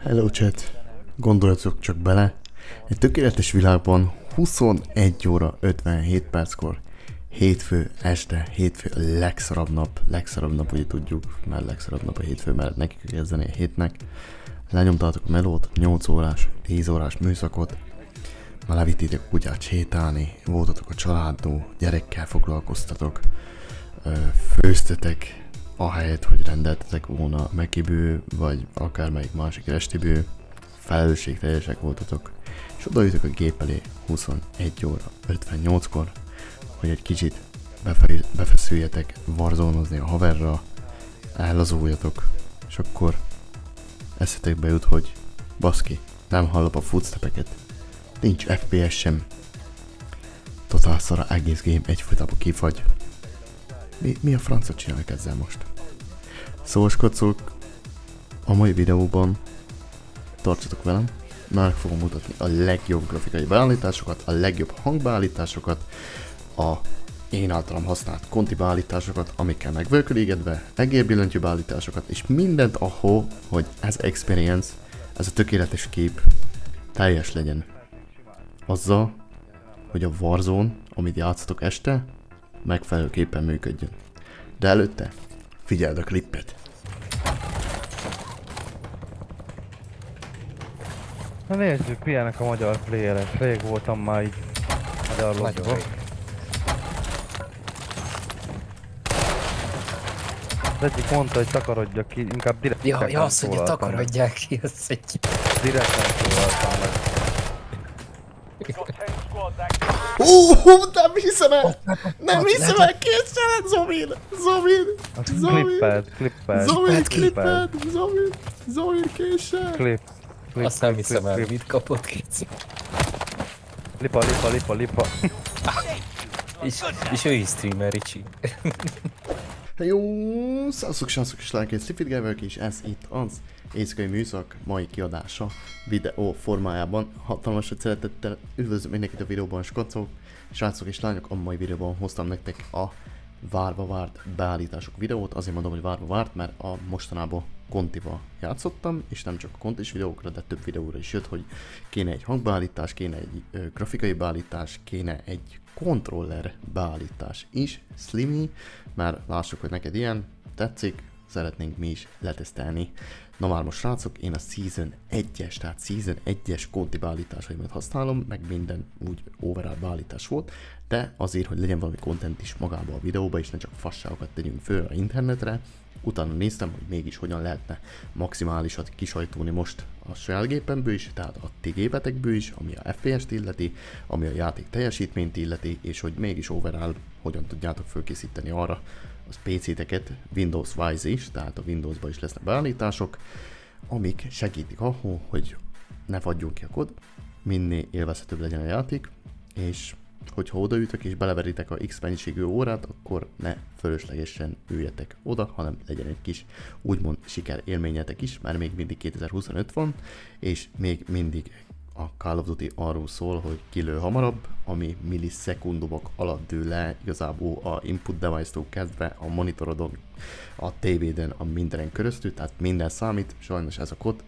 Hello chat, gondoljatok csak bele, egy tökéletes világban 21 óra 57 perckor, hétfő este, hétfő a legszarabb nap, ugye tudjuk, mert legszarabb nap a hétfő, mert neki kell kezdeni a hétnek. Lenyomtátok a melót, 8 órás, 10 órás műszakot, már levittétek a kutyát sétálni, voltatok a családnó, gyerekkel foglalkoztatok, főztetek, ahelyett, hogy rendeltetek volna Mekiből, vagy akármelyik másik restiből, felelősségteljesek voltatok, és odaütök a gép elé 21 óra 58-kor, hogy egy kicsit befeszüljetek warzone-ozni a haverra, ellazuljatok, és akkor eszetekbe jut, hogy baszki, nem hallom a footstepeket, nincs FPS sem, totál szara egész game egyfolytában kifagy. Mi a francot csinálok ezzel most? Szóval skacok, a mai videóban tartsatok velem, meg fogom mutatni a legjobb grafikai beállításokat, a legjobb hangbeállításokat, a én általam használt konti beállításokat, amikkel meg vagyok elégedve, egérbillentyű beállításokat, és mindent ahol, hogy ez experience, ez a tökéletes kép teljes legyen. Azzal, hogy a Warzone, amit játszatok este, megfelelőképpen működjön. De előtte figyeld a klippet! Na nézzük, milyenek a magyar playerek. Rég voltam már így magyar lobbyba. Az egyik mondta, hogy takarodjak ki, inkább direkt Ja, azt mondja, takarodják ki, az egy... Direkt nem szólaltam meg. Nem hiszem el! Nem hiszem el! Készsel! Zomir! Zomir, készsel! Klip. Azt nem hiszem el, mit kapott, kétszer. Lipa. És ő is streamer, Ricsi. Jó, sziasztok és lelkét, Slipfit és ez itt az éjszakai műszak mai kiadása videó formájában. Hatalmas szeretettel üdvözlök mindenkit a videóban, skacok, srácok és lányok. A mai videóban hoztam nektek a várva várt beállítások videót. Azért mondom, hogy várva várt, mert a mostanában kontival játszottam, és nem csak a kontis videókra, de több videóra is jött, hogy kéne egy hangbeállítás, kéne egy grafikai beállítás, kéne egy kontroller beállítás is, Slimy, mert lássuk, hogy neked ilyen tetszik, szeretnénk mi is letesztelni. Na már most srácok, én a Season 1-es, tehát Season 1-es konti beállításaimat használom, meg minden úgy overall beállítás volt, de azért, hogy legyen valami content is magába a videóba, és ne csak fasságokat tegyünk föl a internetre, utána néztem, hogy mégis hogyan lehetne maximálisat kisajtolni most a saját gépemből is, tehát a ti gépetekből is, ami a FPS-t illeti, ami a játék teljesítményt illeti, és hogy mégis overall hogyan tudjátok fölkészíteni arra az PC-teket Windows-wise is, tehát a Windows-ba is lesznek beállítások, amik segítik ahhoz, hogy ne fagyjon ki a kód, minél élvezhetőbb legyen a játék, és hogyha odaütök és beleveritek a X mennyiségű órát, akkor ne fölöslegesen üljetek oda, hanem legyen egy kis úgymond siker élményetek is, mert még mindig 2025 van, és még mindig a Call of Duty arról szól, hogy kilő hamarabb, ami millisekundumok alatt dől le igazából a input device-tól kezdve a monitorodon, a tévéden, a mindenen köröztül, tehát minden számít, sajnos ez a kod,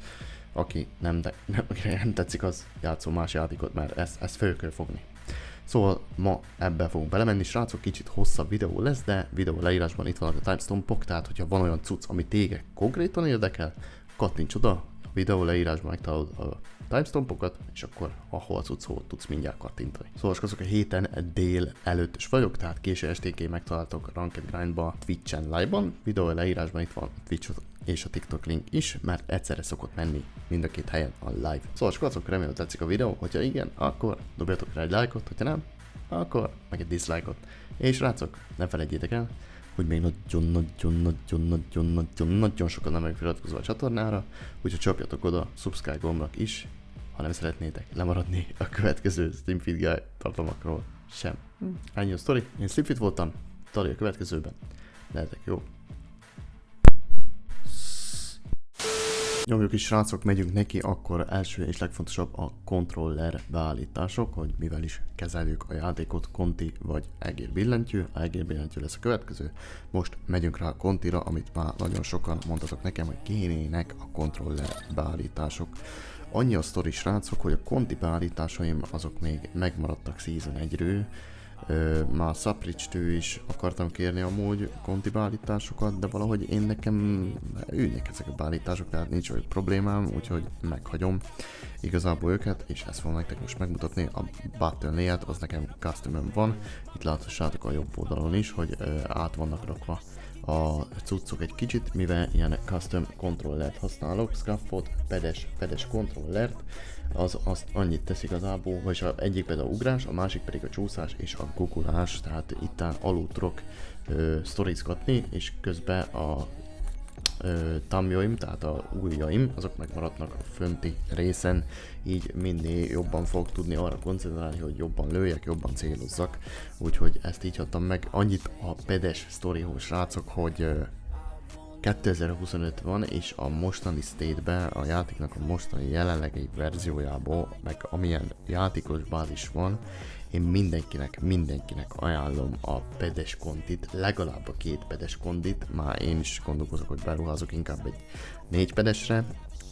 aki nem tetszik, az játszol más játékot, mert ezt föl kell fogni. Szóval ma ebben fogunk belemenni, srácok, kicsit hosszabb videó lesz, de videó leírásban itt vannak a timestampok, tehát hogyha van olyan cucc, ami téged konkrétan érdekel, kattints oda, a videó leírásban megtalálod a timestampokat, és akkor ahol a cucchoz tudsz mindjárt kattintani. Szóval azok a héten dél előtt is vagyok, tehát késő esténként megtaláltok Ranked Grindba, Twitch-en live-ban, videó leírásban itt van Twitch és a TikTok link is, mert egyszerre szokott menni mind a két helyen a live. Szóval skacok, remélem tetszik a videó, hogyha igen, akkor dobjatok rá egy lájkot, hogyha nem, akkor meg egy dislike-ot. És srácok, ne felejtjétek el, hogy még nagyon sokan nem vagyok feliratkozva a csatornára, úgyhogy csapjatok oda subscribe gombnak is, ha nem szeretnétek lemaradni a következő Steamfit Guide tartalmakról sem. Ennyi a sztori, én Steamfit voltam, Tali a következőben, lehetek jó. Nyomjuk is srácok, megyünk neki, akkor első és legfontosabb a kontroller beállítások, hogy mivel is kezeljük a játékot, konti vagy egérbillentyű. A egérbillentyű lesz a következő. Most megyünk rá a kontira, amit már nagyon sokan mondtatok nekem, hogy kénének a kontroller beállítások. Annyi a sztori srácok, hogy a konti beállításaim azok még megmaradtak Season 1-ről. Már Sapricstől is akartam kérni amúgy konti beállításokat, de valahogy én nekem ülnek ezek a beállítások, tehát nincs olyan problémám, úgyhogy meghagyom igazából őket, és ezt fogom nektek most megmutatni. A button layout az nekem customön van, itt láthatjátok a jobb oldalon is, hogy át vannak rakva a cuccok egy kicsit, mivel ilyen custom controllert használok, scaffold, pedes controllert, azt annyit tesz igazából, vagyis egyik a ugrás, a másik pedig a csúszás és a gugulás, tehát itt alul tudok sztorizgatni, és közben a thumbjaim, tehát a ujjaim, azok megmaradnak a fönti részen, így minél jobban fogok tudni arra koncentrálni, hogy jobban lőjek, jobban célozzak, úgyhogy ezt így hattam meg. Annyit a pedes sztorihoz srácok, hogy 2025 van, és a mostani state-ben, a játéknak a mostani jelenlegi verziójából, meg amilyen játékos bázis van, én mindenkinek ajánlom a pedes kontit, legalább a 2 pedes kontit, már én is gondolkozok, hogy beruházok inkább egy 4 pedesre,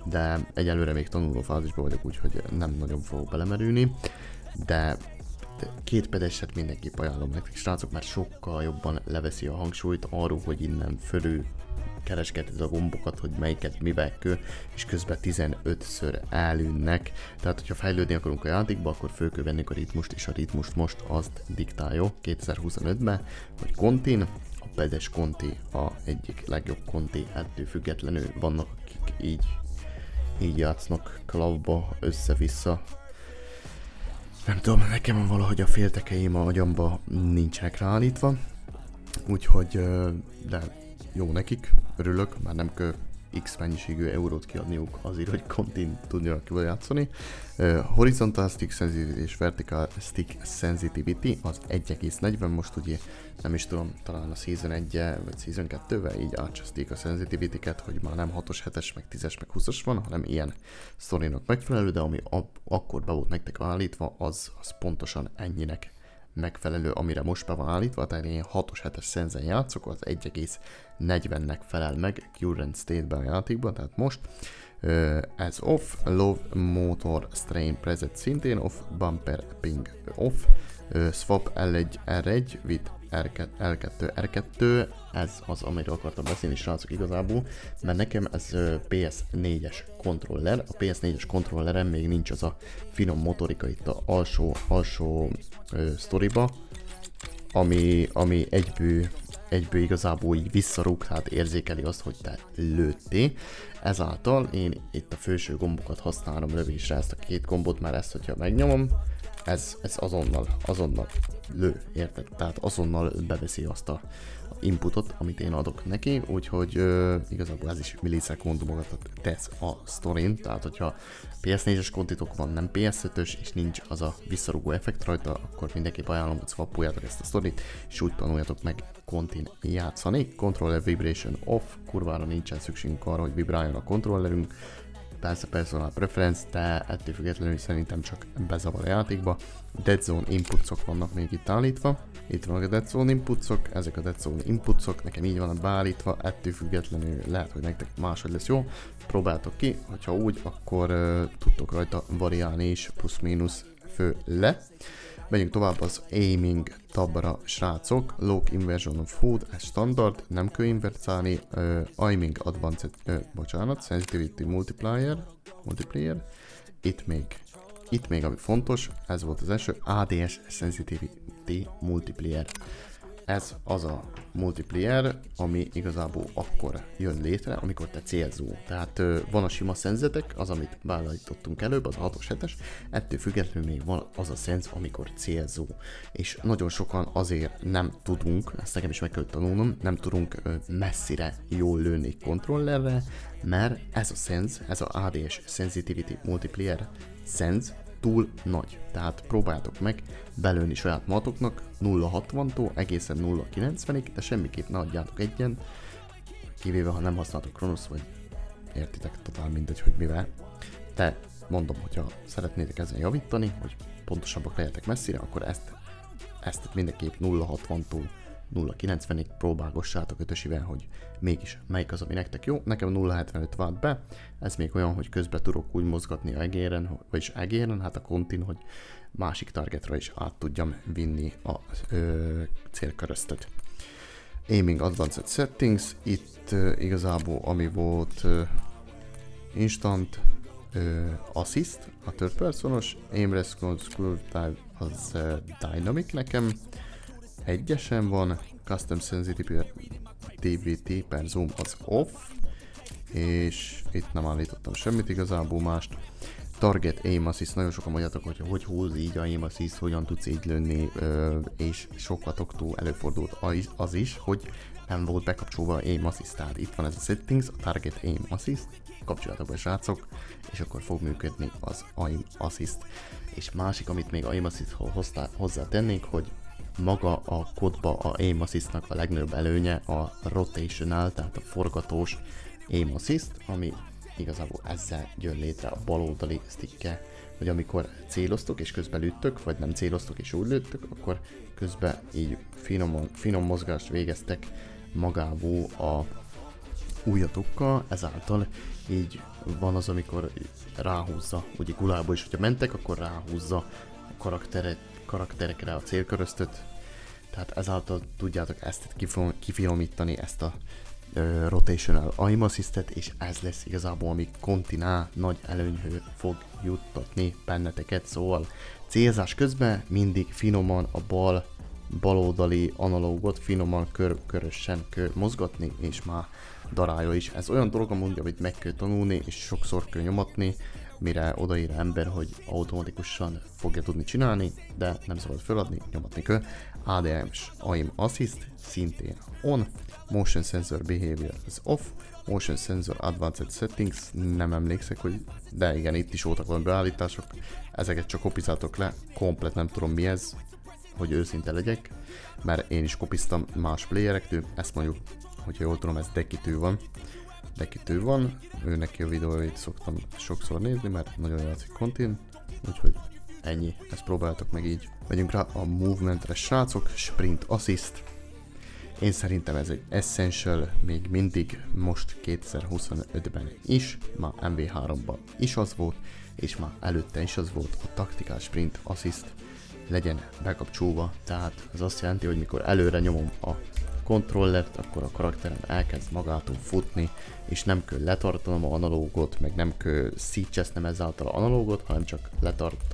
de egyelőre még tanuló fázisban vagyok, úgyhogy nem nagyon fogok belemerülni, de 2 pedeset mindenképp ajánlom nektek srácok, mert sokkal jobban leveszi a hangsúlyt arról, hogy innen fölül keresgeted a gombokat, hogy melyiket mivel kell, és közben 15-ször elünnek. Tehát, hogyha fejlődni akarunk a játékba, akkor föl kell vennünk a ritmust, és a ritmust most azt diktálja 2025-ben, hogy kontin, a pedes konti a egyik legjobb konti, ettől függetlenül vannak, akik így játsznak klavba össze-vissza. Nem tudom, nekem valahogy a féltekeim a agyamba nincsenek ráállítva, úgyhogy de jó nekik, örülök, már nem kell X mennyiségű eurót kiadniuk azért, hogy kontin tudjanak jól játszani. Horizontal Stick Sensitivity és Vertical Stick Sensitivity az 1,40, most ugye nem is tudom, talán a Season 1-je vagy Season 2-vel így átcseszték a sensitivity-ket, hogy már nem 6-os, 7-es, meg 10-es, meg 20-as van, hanem ilyen sztorinak megfelelő, de ami akkor be volt nektek állítva, az pontosan ennyinek megfelelő, amire most be van állítva, tehát én 6-os 7-es szenzen játszok, az 1,40-nek felel meg current state-ben a játékban, tehát most ez off, low motor strain preset szintén off, bumper ping off, swap L1 R1 with L2 R2, ez az, amiről akartam beszélni srácok igazából, mert nekem ez PS4-es kontroller, a PS4-es kontrolleren még nincs az a finom motorika itt a alsó sztoriba, ami egyből igazából így visszarúg, tehát érzékeli azt, hogy te lőttél. Ezáltal én itt a felső gombokat használom lövésre, ezt a 2 gombot, már ezt, hogyha megnyomom, ez azonnal lő, érted? Tehát azonnal beveszi azt a inputot, amit én adok neki, úgyhogy igazából ez is millisekundomokat tesz a sztorin, tehát hogyha PS4-es kontitok van, nem PS5-ös, és nincs az a visszarúgó effekt rajta, akkor mindenképp ajánlom, hogy swapoljátok ezt a sztorit, és úgy tanuljátok meg kontin játszani. Controller vibration off, kurvára nincsen szükségünk arra, hogy vibráljon a kontrollerünk, persze personal preference, de ettől függetlenül szerintem csak bezavar a játékba. Dead Zone inputsok vannak még itt állítva. Itt vannak a Dead Zone inputsok, ezek a Dead Zone inputsok, nekem így vannak beállítva, ettől függetlenül lehet, hogy nektek máshogy lesz jó. Próbáltok ki, hogyha úgy, akkor tudtok rajta variálni is, plusz-mínusz fő le. Megyünk tovább az aiming tabra srácok, lock inversion of food, ez standard, nem kell invertálni, aiming advanced, sensitivity multiplier, itt még ami fontos, ez volt az első, ADS sensitivity multiplier. Ez az a multiplier, ami igazából akkor jön létre, amikor te célzó. Tehát van a sima szenzetek, az amit beállítottunk előbb, az a 6-os 7-es, ettől függetlenül még van az a szenz, amikor célzó. És nagyon sokan azért nem tudunk, ezt nekem is meg kell tanulnom, nem tudunk messzire jól lőni kontrollerre, mert ez a szenz, ez a ADS sensitivity multiplier szenz, túl nagy. Tehát próbáljátok meg belőni saját matoknak 0.60-tól egészen 0.90-ig, de semmiképp ne adjátok egyen, kivéve ha nem használtok Kronosz vagy értitek, totál mindegy, hogy mivel. De mondom, hogyha szeretnétek ezen javítani, hogy pontosabbak legyetek messzire, akkor ezt mindenképp 0.60-tól 0.90-ig próbálgassátok ötösivel, hogy mégis melyik az, ami nektek jó. Nekem 0.75 vált be, ez még olyan, hogy közben tudok úgy mozgatni a egéren, vagyis egéren, hát a kontin, hogy másik targetra is át tudjam vinni a célköröztöt. Aiming Advanced Settings, itt igazából ami volt Instant Assist, a third personos, Aim Response Curve Time az Dynamic nekem, egyesen van, Custom Sensitivity per Zoom az Off, és itt nem állítottam semmit igazából mást. Target Aim Assist, nagyon sokan mondjátok, hogy húz így a Aim Assist, hogyan tudsz így lőni, és sokatoktól előfordult az is, hogy nem volt bekapcsolva Aim Assist, tehát itt van ez a Settings, a Target Aim Assist, kapcsoljátok be srácok, és akkor fog működni az Aim Assist. És másik, amit még Aim Assist-hoz hozzá tennék, hogy maga a kodba a Aim Assist-nak a legnagyobb előnye a rotational, tehát a forgatós Aim Assist, ami igazából ezzel jön létre a baloldali stickkel, hogy amikor céloztok és közben lőttök, vagy nem céloztok és úgy lőttök, akkor közben így finom mozgást végeztek magából a ujjatokkal, ezáltal így van az, amikor ráhúzza, ugye gulából is, hogyha mentek, akkor ráhúzza a karakterekre a célköröztöt, tehát ezáltal tudjátok ezt kifinomítani, ezt a rotational aim assistet, és ez lesz igazából, ami kontinál nagy előnyhő fog juttatni benneteket, szóval célzás közben mindig finoman a baloldali analógot finoman körösen mozgatni, és már darálja is. Ez olyan dolog amúgy, amit meg kell tanulni, és sokszor kell nyomatni, mire odaír ember, hogy automatikusan fogja tudni csinálni, de nem szabad feladni, nyomatni kell. ADM-s Aim Assist szintén on, Motion Sensor Behavior az off, Motion Sensor Advanced Settings, nem emlékszek, hogy de igen, itt is voltak valami beállítások, ezeket csak kopizáltok le, komplet nem tudom mi ez, hogy őszinte legyek, mert én is kopiztam más playerektől, ezt mondjuk, hogyha jól tudom, ez Dekitő van, ő neki a videóit szoktam sokszor nézni, mert nagyon játszik kontin, úgyhogy ennyi, ezt próbáltok meg így. Megyünk rá a movementre srácok, Sprint Assist. Én szerintem ez egy essential, még mindig most 2025-ben is, már MV3-ban is az volt, és már előtte is az volt, a Tactical Sprint Assist legyen bekapcsolva, tehát ez azt jelenti, hogy mikor előre nyomom a kontrollert, akkor a karakterem elkezd magától futni, és nem kell letartanom a analógot, meg nem kell szítsesznem ezáltal a analógot, hanem csak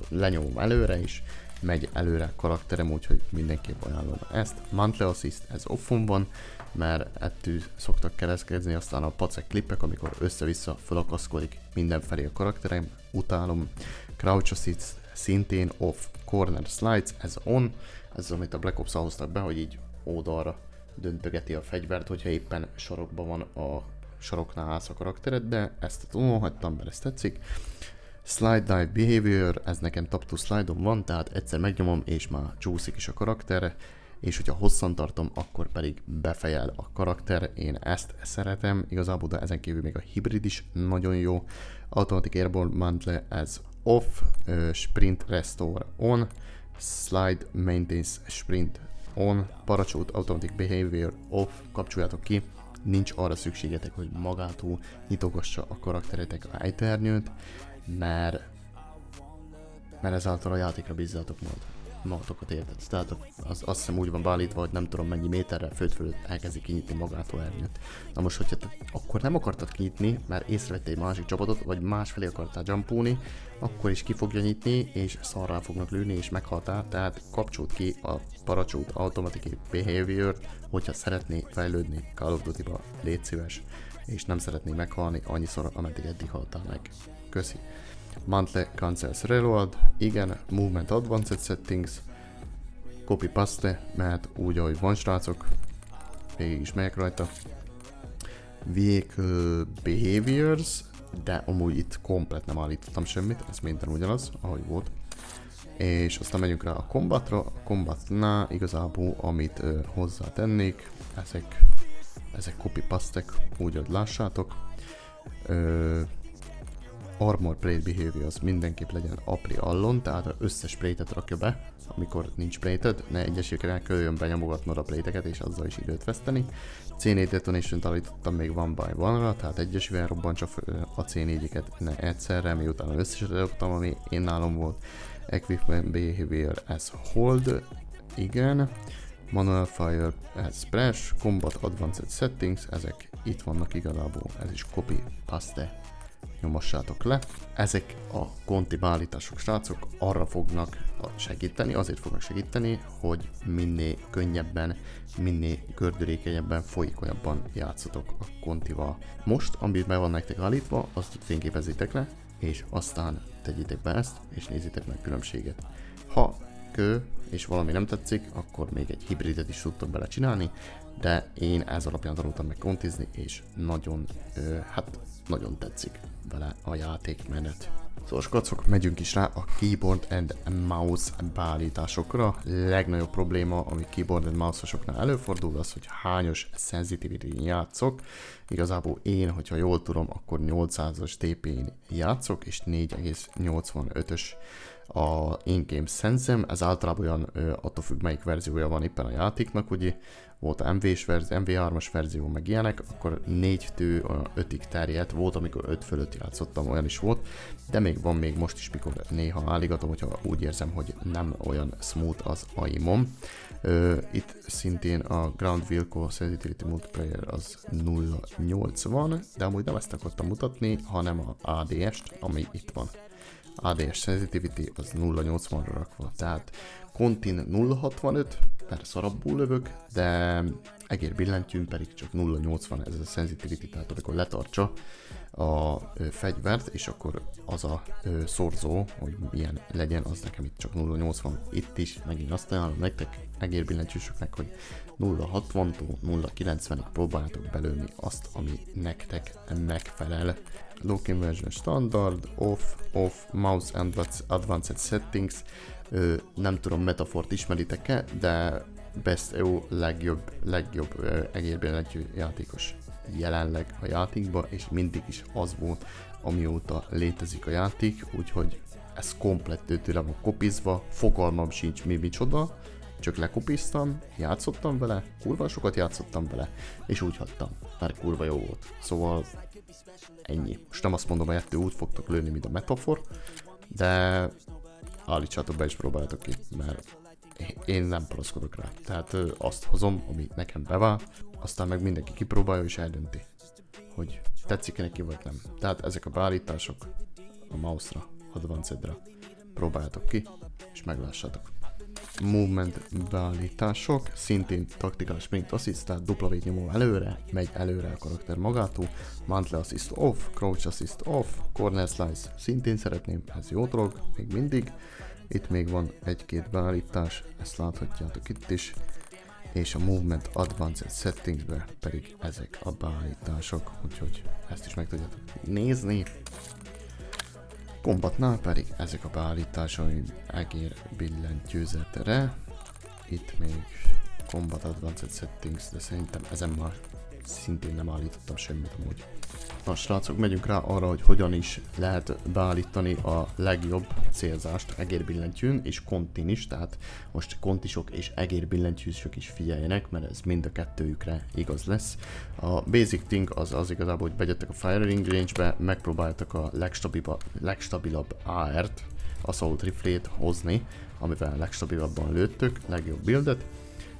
lenyomom előre is, megy előre a karakterem, úgyhogy mindenképp ajánlom ezt. Mantle Assist, ez offon van, mert ettől szoktak kereskedni, aztán a pacek klippek, amikor össze-vissza felakaszkodik mindenfelé a karakterem, utálom. Crouch Assist szintén off, Corner Slides, ez on, ez az, amit a Black Ops-al hoztak be, hogy így oldalra döntögeti a fegyvert, hogyha éppen sarokban van a saroknál állsz a karaktered, de ezt tanulhattam, mert ezt tetszik. Slide Dive Behavior, ez nekem tap to slide-on van, tehát egyszer megnyomom és már csúszik is a karakter, és hogyha hosszan tartom, akkor pedig befejel a karakter, én ezt szeretem igazából, de ezen kívül még a hibrid is nagyon jó. Automatic Airborne Mantle, ez off, Sprint Restore on, Slide Maintains Sprint on, Parachute Automatic Behavior off, kapcsoljátok ki, nincs arra szükségetek, hogy magától nyitogassa a karakteretek a ejtőernyőt, mert ezáltal a játékra bízzátok magatokat, érted? Tehát azt hiszem úgy van beállítva, hogy nem tudom mennyi méterre föld fölött elkezdi kinyitni magától ernyőt. Na most, hogyha te akkor nem akartad kinyitni, mert észrevettél egy másik csapatot, vagy másfelé akartál jumpolni, akkor is ki fogja nyitni, és szarrá fognak lőni, és meghaltál, tehát kapcsolt ki a Parachute Automatic Behavior, hogyha szeretné fejlődni Call of Duty-ba, légy szíves, és nem szeretné meghalni annyiszor, ameddig eddig haltál meg. Köszi. Mantle Cancels Reload, igen, Movement Advanced Settings, Copy Paste, mert úgy ahogy van srácok, végig is megyek rajta. Vehicle Behaviors, de amúgy itt komplet nem állítottam semmit, ez minden ugyanaz, ahogy volt. És aztán megyünk rá a Combatra, a Combatnál igazából amit hozzátennék, ezek copy-pastek, úgy hogy lássátok. Armor Plate Behavior az mindenképp legyen Apply Allon, tehát az összes plate-et rakja be, amikor nincs plate-ed, ne egyesékre köljön benyomogatnod a plate-eket és azzal is időt veszteni. C4 Detonation-t állítottam még one by one-ra, tehát egyesével robbantsa a C4-eket ne egyszerre, miután az összeset eldobtam, ami én nálam volt. Equipment Behavior as Hold, igen. Manual Fire as Splash, Combat Advanced Settings, ezek itt vannak igazából, ez is copy paste. Nyomossátok le. Ezek a konti beállítások, srácok, arra fognak segíteni, azért fognak segíteni, hogy minél könnyebben, minél gördülékenyebben, folyékonyabban játszotok a kontival. Most, amit be van nektek állítva, azt fényképezzétek le, és aztán tegyétek be ezt, és nézzétek meg különbséget. Ha kő, és valami nem tetszik, akkor még egy hibridet is tudtok bele csinálni, de én ez alapján tanultam meg kontizni, és nagyon, nagyon tetszik vele a játékmenet. Szóval skacok, megyünk is rá a Keyboard and Mouse beállításokra. Legnagyobb probléma, ami Keyboard and Mouse-osoknál előfordul, az, hogy hányos sensitivity-n játszok. Igazából én, hogyha jól tudom, akkor 800-as DP-n játszok, és 4,85-ös a in-game sense-em. Ez általában olyan, attól függ, melyik verziója van éppen a játéknak, ugye volt a MV3-as verzió, meg ilyenek, akkor 4-től 5-ig terjedt, volt, amikor 5 fölött játszottam, olyan is volt, de még van még most is, mikor néha álligatom, hogyha úgy érzem, hogy nem olyan smooth az aimom. Itt szintén a Ground Vehicle Sensitivity Multiplayer az 0.80, de amúgy nem ezt akartam mutatni, hanem a ADS-t, ami itt van. ADS Sensitivity az 0.80-ra rakva, tehát kontin 0.65, mert szarabbul lövök, de egérbillentyűn pedig csak 0.80 ez a sensitivity, tehát amikor letartsa a fegyvert, és akkor az a szorzó, hogy milyen legyen, az nekem itt csak 0.80. Itt is megint azt ajánlom nektek, egérbillentyűsöknek, hogy 0.60-tól 0.90-ig próbáljátok belőni azt, ami nektek megfelel. Lock Inversion Standard, Off, Mouse and Advanced Settings. Nem tudom, Metafort ismeritek-e, de best EU legjobb egérbillentyű játékos jelenleg a játékban, és mindig is az volt, amióta létezik a játék, úgyhogy ez komplettől van kopizva, fogalmam sincs micsoda, csak lekopiztam, játszottam vele, kurva sokat játszottam vele, és úgy hagytam, mert kurva jó volt. Szóval ennyi. Most nem azt mondom, hogy ettől úgy fogtok lőni, mint a Metafor, de állítsátok be és próbáljátok ki, mert én nem panaszkodok rá. Tehát azt hozom, ami nekem bevált, aztán meg mindenki kipróbálja és eldönti, hogy tetszik-e neki vagy nem. Tehát ezek a beállítások a mouse-ra, Advanced-ra próbáljátok ki, és meglássátok. Movement beállítások, szintén Tactical Sprint Assist, tehát W nyomó előre, megy előre a karakter magától, Mantle Assist off, Crouch Assist off, Corner Slice szintén szeretném, ez jó dolog, még mindig. Itt még van egy-két beállítás, ezt láthatjátok itt is, és a Movement Advanced Settingsbe pedig ezek a beállítások, úgyhogy ezt is meg tudjátok nézni. Combatnál pedig ezek a beállításai egér billentyűzetre. Itt még Combat Advanced Settings, de szerintem ezen már szintén nem állítottam semmit amúgy. Na srácok, megyünk rá arra, hogy hogyan is lehet beállítani a legjobb célzást egérbillentyűn és kontin is, tehát most kontisok és egérbillentyűsök is figyeljenek, mert ez mind a kettőjükre igaz lesz. A basic thing az igazából, hogy begyettek a firing range-be, megpróbáltak a legstabilabb AR-t, Assault Rifle-t hozni, amivel legstabilabban lőttök, legjobb buildet,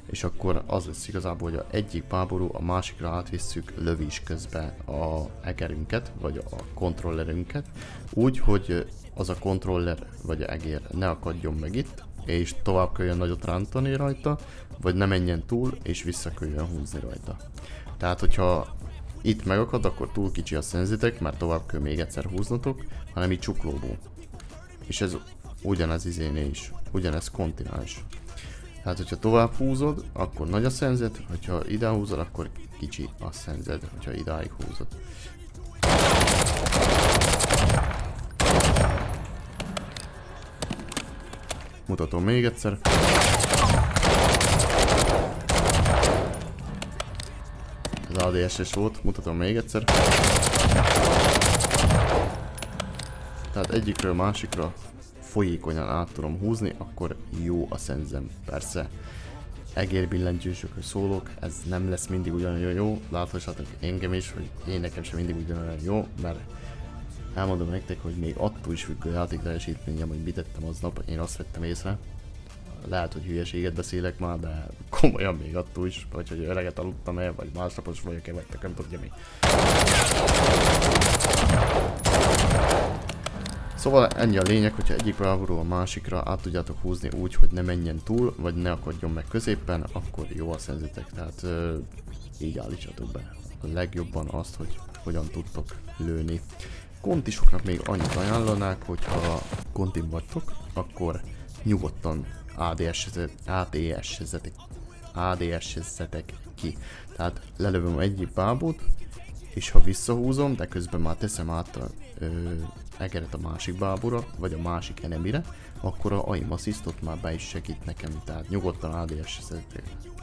és akkor az lesz igazából, hogy a egyik páború a másikra átvisszük lövés közben a egerünket, vagy a kontrollerünket, úgy, hogy az a kontroller vagy a egér ne akadjon meg itt, és tovább köljön nagyot rántani rajta, vagy ne menjen túl, és vissza köljön húzni rajta. Tehát, hogyha itt megakad, akkor túl kicsi a szenzitek, mert tovább kell még egyszer húznatok, hanem így csuklóból. És ez ugyanez izéné is, ugyanez kontináns. Tehát, hogyha tovább húzod, akkor nagy a szenzet, hogyha ide húzod, akkor kicsi a szenzed, hogyha idáig húzod. Mutatom még egyszer. Ez ADS-es volt, mutatom még egyszer. Tehát egyikről másikra folyékonyan át tudom húzni, akkor jó a szenzem. Persze egérbillentyűsökről szólok, ez nem lesz mindig ugyanolyan jó, láthatjátok engem is, hogy én nekem sem mindig ugyanolyan jó, mert elmondom nektek, hogy még attól is függ a játék teljesítményem, hogy mit tettem aznap, én azt vettem észre. Lehet, hogy hülyeséget beszélek már, de komolyan még attól is, vagy hogy öreget aludtam-e, vagy másnapos vagyok-e, vagy nem tudja mi. Szóval ennyi a lényeg, hogyha egyik brávorról a másikra át tudjátok húzni úgy, hogy ne menjen túl, vagy ne akadjon meg középen, akkor jó a szenzetek, tehát így állítsatok be a legjobban azt, hogy hogyan tudtok lőni. Kontisoknak még annyit ajánlanák, hogyha kontin vagytok, akkor nyugodtan ADS-ezzetek ki. Tehát lelövöm egyik bábút, és ha visszahúzom, de közben már teszem át a egeret a másik bábúra, vagy a másik enemire, akkor a aim assistot már be is segít nekem, tehát nyugodtan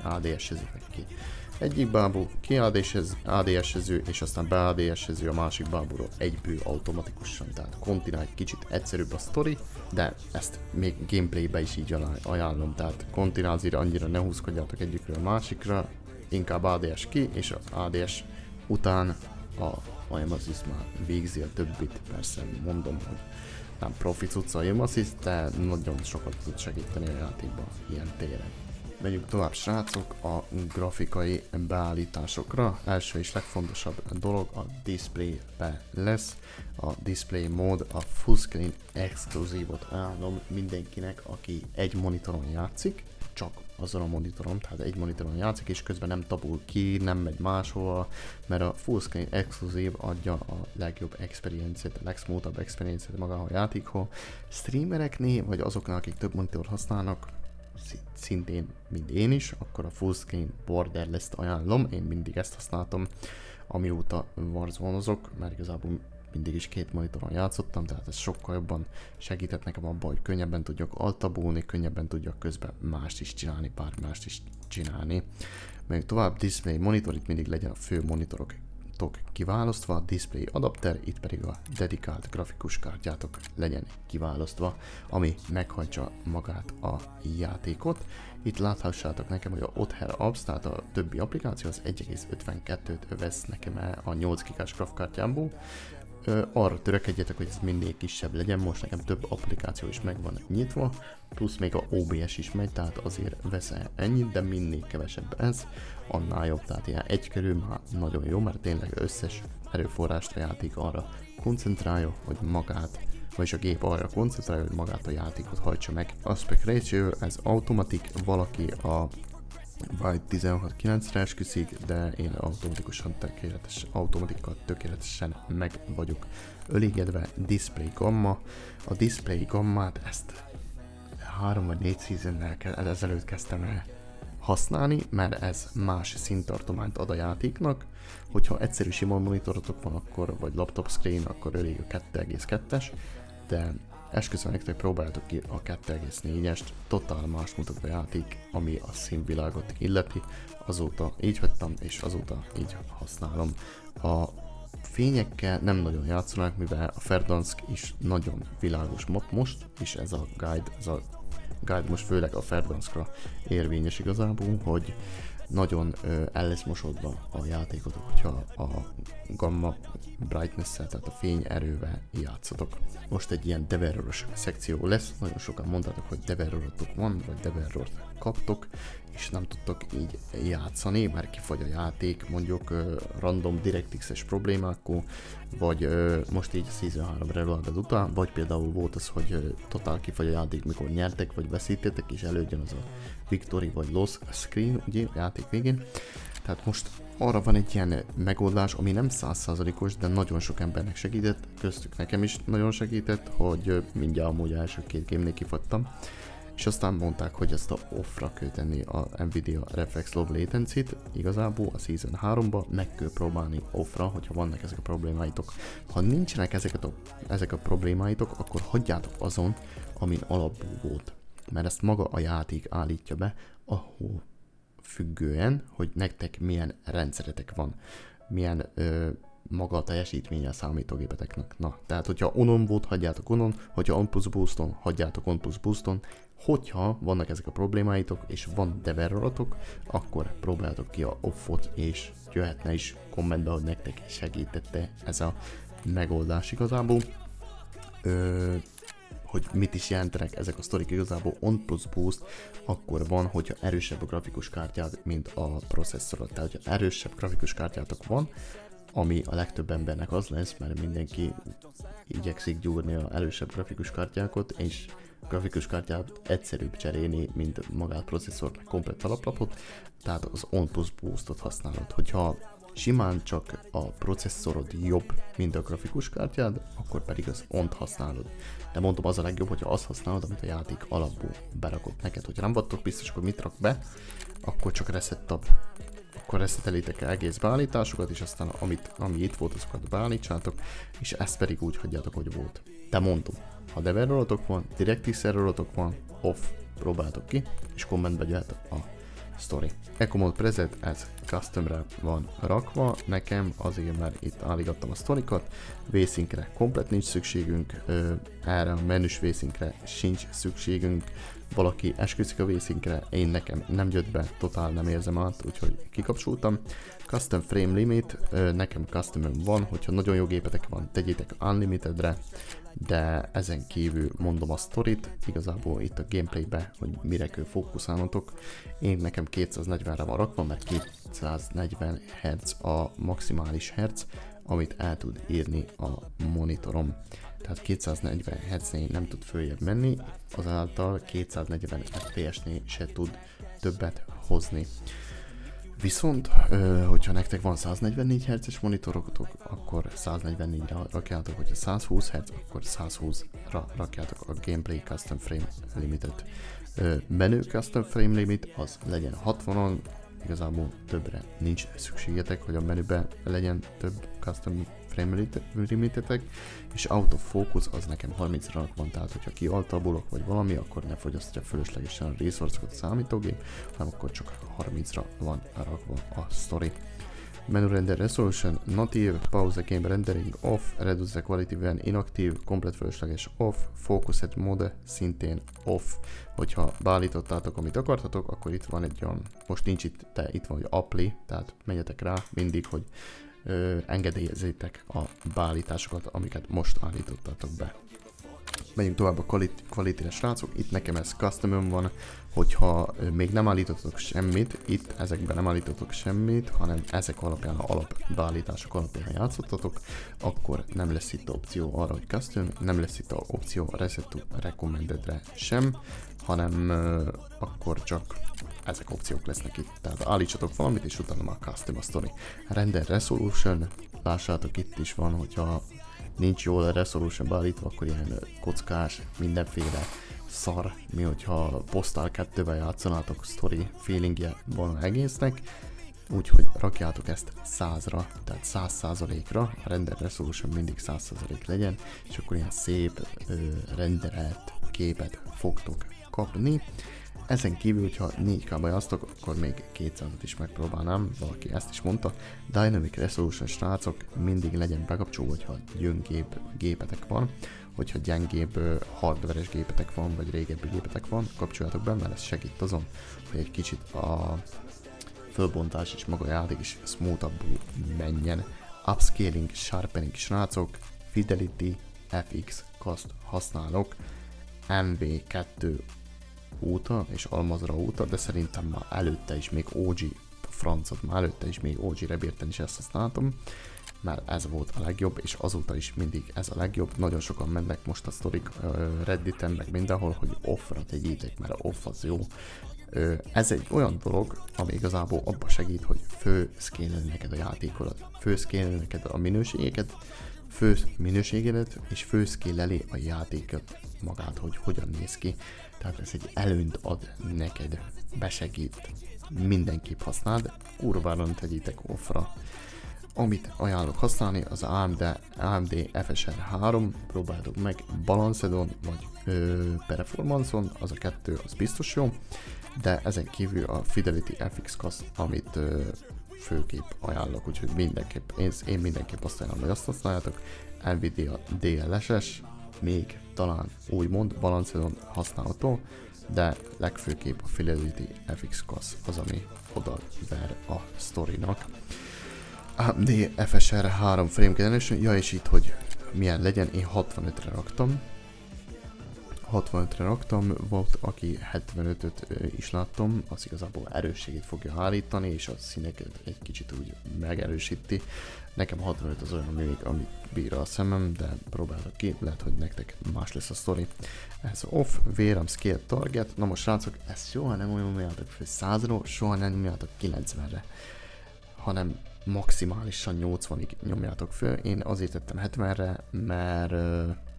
ADS-ezzetek ki. Egyik bábú ki ADS-ező, és aztán be ADS-ező a másik bábúról egyből automatikusan, tehát kontinál egy kicsit egyszerűbb a sztori, de ezt még gameplaybe is így ajánlom, tehát kontinázira annyira ne húzkodjátok egyikről a másikra, inkább ADS ki, és a ADS után a aim assist már végzi a többit, persze mondom, hogy nem profi cucc a aim assist, de nagyon sokat tud segíteni a játékban ilyen téren. Megyünk tovább, srácok, a grafikai beállításokra. Első és legfontosabb dolog a display-be lesz. A display mód, a fullscreen exkluzívot ajánlom mindenkinek, aki egy monitoron játszik, csak azon a monitoron, tehát egy monitoron játszik, és közben nem tabul ki, nem megy máshova, mert a fullscreen exkluzív adja a legjobb experience-et, a legsmoothabb experience-et magához a játékhoz. Streamereknél, vagy azoknál, akik több monitor használnak, szintén, mint én is, akkor a fullscreen borderless-t ajánlom, én mindig ezt használtam, amióta Warzone-ozok, mert igazából mindig is két monitoron játszottam, tehát ez sokkal jobban segített nekem abban, hogy könnyebben tudjak altabulni, könnyebben tudjak közben mást is csinálni, pár mást is csinálni. Még tovább display monitor, itt mindig legyen a fő monitorok kiválasztva, a display adapter, itt pedig a dedikált grafikus kártyátok legyen kiválasztva, ami meghajtsa magát a játékot. Itt láthassátok nekem, hogy a Other Apps, tehát a többi applikáció az 1,52-t vesz nekem el a 8 GB-s grafikkártyámból. Arra törekedjetek, hogy ez mindig kisebb legyen, most nekem több applikáció is meg van nyitva, plusz még a OBS is megy, tehát azért vesz el ennyit, de minél kevesebb ez, annál jobb, tehát ilyen egy körül már nagyon jó, mert tényleg összes erőforrást a játék arra koncentrálja, hogy magát, vagyis a gép arra koncentrálja, hogy magát a játékot hajtsa meg. Aspect Ratio, ez automatik, valaki a Byte 16:9-re esküszik, de én automatikkal tökéletesen meg vagyok elégedve. Display gamma. A display gammát ezt 3 vagy 4 seasonnel ezelőtt kezdtem el használni, mert ez más színtartományt ad a játéknak. Hogyha egyszerű sima monitorotok van, akkor, vagy laptop screen, akkor elég a 2,2-es, de esküszöm nektek, próbáljátok ki a 2,4-est, totál más mutat a játék, ami a színvilágot illeti. Azóta így vettem, és azóta így használom. A fényekkel nem nagyon játszanak, mivel a Verdansk is nagyon világos map most, és ez a guide most főleg a Verdanskra érvényes igazából, hogy nagyon el lesz mosodva a játékotok, hogyha a gamma brightness-szel, tehát a fényerővel játszotok. Most egy ilyen Deverroros szekció lesz, nagyon sokan mondtátok, hogy Deverrorotok van, vagy Deverrort kaptok, és nem tudtok így játszani, mert kifagy a játék, mondjuk random DirectX-es problémákkal, vagy most így Season 3 reloaded után, vagy például volt az, hogy totál kifagy a játék, mikor nyertek, vagy veszítettek, és előjön az a victory vagy loss screen, ugye, a játék végén. Tehát most arra van egy ilyen megoldás, ami nem 100%-os, de nagyon sok embernek segített, köztük nekem is nagyon segített, hogy mindjárt amúgy első 2 game-nél kifagytam. És aztán mondták, hogy ezt a off-ra kell tenni a Nvidia Reflex Low Latency-t, igazából a Season 3-ba meg kell próbálni off-ra, hogyha vannak ezek a problémáitok. Ha nincsenek ezek a problémáitok, akkor hagyjátok azon, amin alapból volt. Mert ezt maga a játék állítja be, ahol függően, hogy nektek milyen rendszeretek van, milyen maga a teljesítménye a számítógépeteknek. Na, tehát hogyha on volt, hagyjátok onon, hogyha on plus booston, hagyjátok on plus booston, hogyha vannak ezek a problémáitok, és van deverrolatok, akkor próbáljátok ki a offot, és jöhetne is kommentbe, hogy nektek segítette ez a megoldás igazából. Hogy mit is jelentenek ezek a sztorik igazából on plus boost, akkor van, hogyha erősebb a grafikus kártyád, mint a processzorod. Tehát, hogyha erősebb grafikus kártyátok van, ami a legtöbb embernek az lesz, mert mindenki igyekszik gyúrni a erősebb grafikus kártyákat, és grafikus kártyát egyszerűbb cserélni, mint magát processzornak komplett alaplapot, tehát az on plus boostot használod. Hogyha simán csak a processzorod jobb, mint a grafikus kártyád, akkor pedig az ont használod. De mondom, az a legjobb, hogyha azt használod, amit a játék alapból berakott neked. Hogyha nem vagytok biztos, hogy mit rak be, akkor csak akkor reszetelitek egész beállításokat, és aztán ami itt volt, azokat beállítsátok, és ezt pedig úgy hagyjátok, hogy volt. De mondom, ha deverrolatok van, DirectX errorotok van, off, próbáltok ki, és kommentbe jöhet a story. Ecomod preset, ez customre van rakva, nekem azért, mert itt állítottam a sztorikat, vészinkre komplet nincs szükségünk, erre a menüs vészinkre sincs szükségünk, valaki esküszik a vészinkre, nekem nem jött be, totál nem érzem át, úgyhogy kikapcsoltam. Custom frame limit, nekem custom van, hogyha nagyon jó gépetek van, tegyétek unlimitedre, de ezen kívül mondom a sztorit, igazából itt a gameplaybe, hogy mire kell fókuszálnotok. Nekem 240-re van rakva, mert 240 Hz a maximális hertz, amit el tud írni a monitorom. Tehát 240 Hz-nél nem tud följebb menni, azáltal 240 FPS-nél se tud többet hozni. Viszont, hogyha nektek van 144 Hz-es monitorotok, akkor 144-re rakjátok, hogyha 120 Hz, akkor 120-ra rakjátok a Gameplay Custom Frame Limitet. Menü Custom Frame Limit az legyen 60-on, igazából többre nincs szükségetek, hogy a menüben legyen több Custom Frame Limitetek, és Autofocus az nekem 30-ra van, tehát hogyha kialtabulok vagy valami, akkor ne fogyasztja fölöslegesen a resource-okat a számítógép, hanem akkor csak 30-ra van rakva a story. Menu render resolution, native, pause game rendering off, reduce the quality when inactive, komplet fölösleges off, focused mode szintén off. Hogyha beállítottátok, amit akartatok, akkor itt van egy olyan, most nincs itt, de itt van, hogy apply, tehát menjetek rá mindig, hogy engedélyezzétek a beállításokat, amiket most állítottátok be. Megyünk tovább a quality-re, srácok, itt nekem ez custom van, hogyha még nem állítottatok semmit, itt ezekben nem állítottatok semmit, hanem ezek alapján, a alapbeállítások alapján játszottatok, akkor nem lesz itt opció arra, hogy custom, nem lesz itt a opció reset to recommendedre sem, hanem akkor csak ezek opciók lesznek itt. Tehát állítsatok valamit, és utána már custom a story. Render resolution, lássátok, itt is van, hogyha nincs jól a resolution beállítva, akkor ilyen kockás, mindenféle szar, mi hogyha Postal 2-vel játszanátok, story feelingje van egésznek, úgyhogy rakjátok ezt 100-ra, tehát 100%-ra, a render resolution mindig 100% legyen, és akkor ilyen szép renderelt képet fogtok kapni. Ezen kívül, hogyha 4K-ba játsztok, akkor még 200-at is megpróbálnám, valaki ezt is mondta. Dynamic Resolution, srácok, mindig legyen bekapcsolva, hogyha gyöngébb gépetek van, hogyha gyengébb hardveres gépetek van, vagy régebbi gépetek van, kapcsoljátok be, mert ez segít azon, hogy egy kicsit a fölbontás és maga a játék is smoothabbul menjen. Upscaling, Sharpening, srácok, Fidelity FX Cast használok, MV2 óta és Almazra óta, de szerintem már előtte is még OG francot, már előtte is még OG Rebirth-en is ezt használtam, mert ez volt a legjobb, és azóta is mindig ez a legjobb. Nagyon sokan mennek most a sztorik Redditen, meg mindenhol, hogy offra tegyétek, mert off az jó. Ez egy olyan dolog, ami igazából abba segít, hogy főszkélel neked a játékodat, főszkélel neked a minőségedet, és főszkéleli a játékot magát, hogy hogyan néz ki. Tehát ez egy előnyt ad neked, besegít, mindenképp használd, kurvára tegyétek offra. Amit ajánlok használni, az AMD FSR 3, próbáltok meg Balancedon vagy Performance-on, az a kettő az biztos jó, de ezen kívül a Fidelity FX Cast, amit főképp ajánlok, úgyhogy mindenképp, én mindenképp azt ajánlom, hogy azt használjátok. Nvidia DLSS, még talán úgymond Balanceon használható, de legfőképp a Fidelity FX Class az, ami oda ver a sztorinak. AMD FSR 3 Frame Generation, ja és itt, hogy milyen legyen, én 65-re raktam. 65-re raktam, volt aki 75-öt is láttam, az igazából erősségét fogja állítani, és a színeket egy kicsit úgy megerősíti. Nekem 65 az olyan még, amit bír a szemem, de próbálok ki, lehet, hogy nektek más lesz a sztori. Ez off, VRAM Scale Target, na most srácok, ezt soha nem olyan nyomjátok fel 100-ról, soha nem nyomjátok 90-re, hanem maximálisan 80-ig nyomjátok föl. Én azért tettem 70-re, mert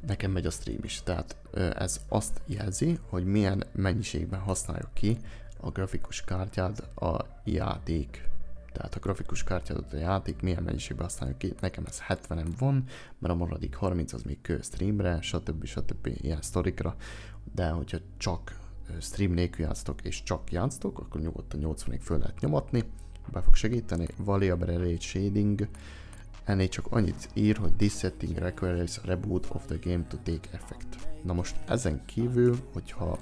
nekem megy a stream is, tehát ez azt jelzi, hogy milyen mennyiségben használjuk ki a grafikus kártyád a játék. Tehát a grafikus kártyádat a játék milyen mennyiségben használjuk ki. Nekem ez 70-en van, mert a maradék 30 az még kő streamre, stb. Ilyen sztorikra, de hogyha csak stream nélkül játsztok és csak játsztok, akkor nyugodtan 80-ig föl lehet nyomatni. Be fog segíteni. Variable Rate Shading. Ennél csak annyit ír, hogy this setting requires a reboot of the game to take effect. Na most ezen kívül, hogyha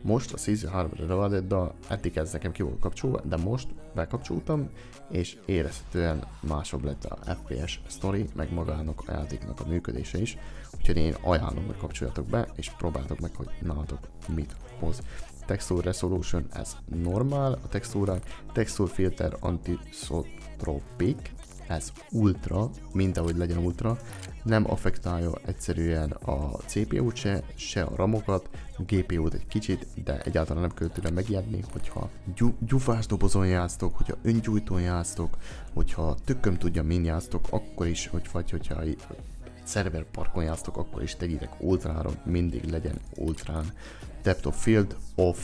most a Season 3 Reloaded-da eddig ez nekem ki volt kapcsolva, de most bekapcsoltam, és érezhetően másabb lett a FPS story, meg magának a játéknak a működése is. Úgyhogy én ajánlom, hogy kapcsoljatok be, és próbáltok meg, hogy nálatok mit hoz. Texture Resolution, ez normál a textúrák, Texture Filter Anisotropic, ez ultra, mint ahogy legyen ultra, nem affektálja egyszerűen a CPU-t se a ramokat, a GPU-t egy kicsit, de egyáltalán nem kell tőle megijedni, hogyha gyufás dobozon játsztok, hogyha öngyújtón játsztok, hogyha tököm tudja min játsztok, akkor is, vagy hogyha szerverparkon játsztok, akkor is tegyétek ultrára, mindig legyen ultrán. Depth of Field off,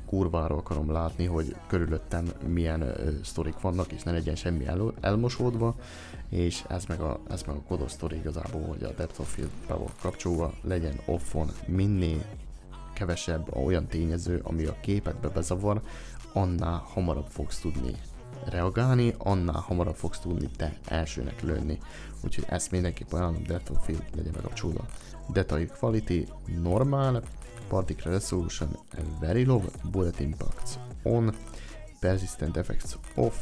kurvára akarom látni, hogy körülöttem milyen sztorik vannak, és ne legyen semmi elmosódva, és ez meg a kodos sztori igazából, hogy a Depth of Field be van kapcsolva, legyen offon, minél kevesebb olyan tényező, ami a képekbe bezavar, annál hamarabb fogsz tudni reagálni, annál hamarabb fogsz tudni te elsőnek lőni. Úgyhogy ezt mindenképp ajánlom, Depth of Field legyen bekapcsolva. Detail Quality normál, Particle Resolution very low, Bullet Impacts on, Persistent Effects off,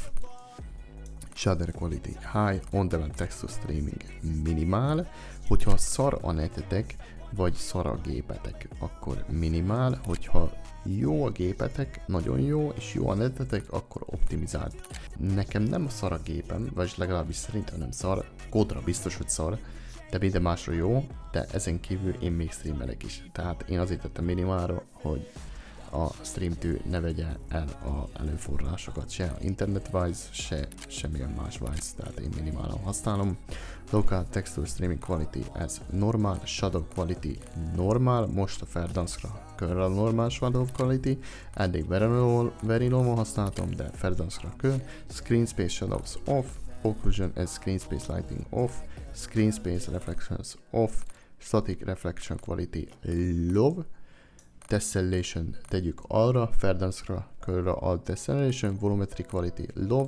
Shader Quality high, On-Demand Texture Streaming minimál. Hogyha szar a netetek, vagy szar a gépetek, akkor minimál, hogyha jó a gépetek, nagyon jó, és jó a netetek, akkor optimizált. Nekem nem szar a gépem, vagy legalábbis szerintem nem szar, kódra biztos, hogy szar, de minden másra jó, de ezen kívül én még streamelek is. Tehát én azért tettem minimálra, hogy a StreamTV ne vegye el a előforrásokat, se a internet-wise, se semmilyen más wise, tehát én minimálon használom. Local Texture Streaming Quality, ez normál, Shadow Quality normál, most a Verdanskra körre a normál Shadow Quality, eddig very low használtam, de Verdanskra kör, Screen Space Shadows off, Occlusion and Screen Space Lighting off, Screen Space Reflections off, Static Reflection Quality low, Tessellation tegyük arra, Verdanskra körre a Tessellation, Volumetric Quality low,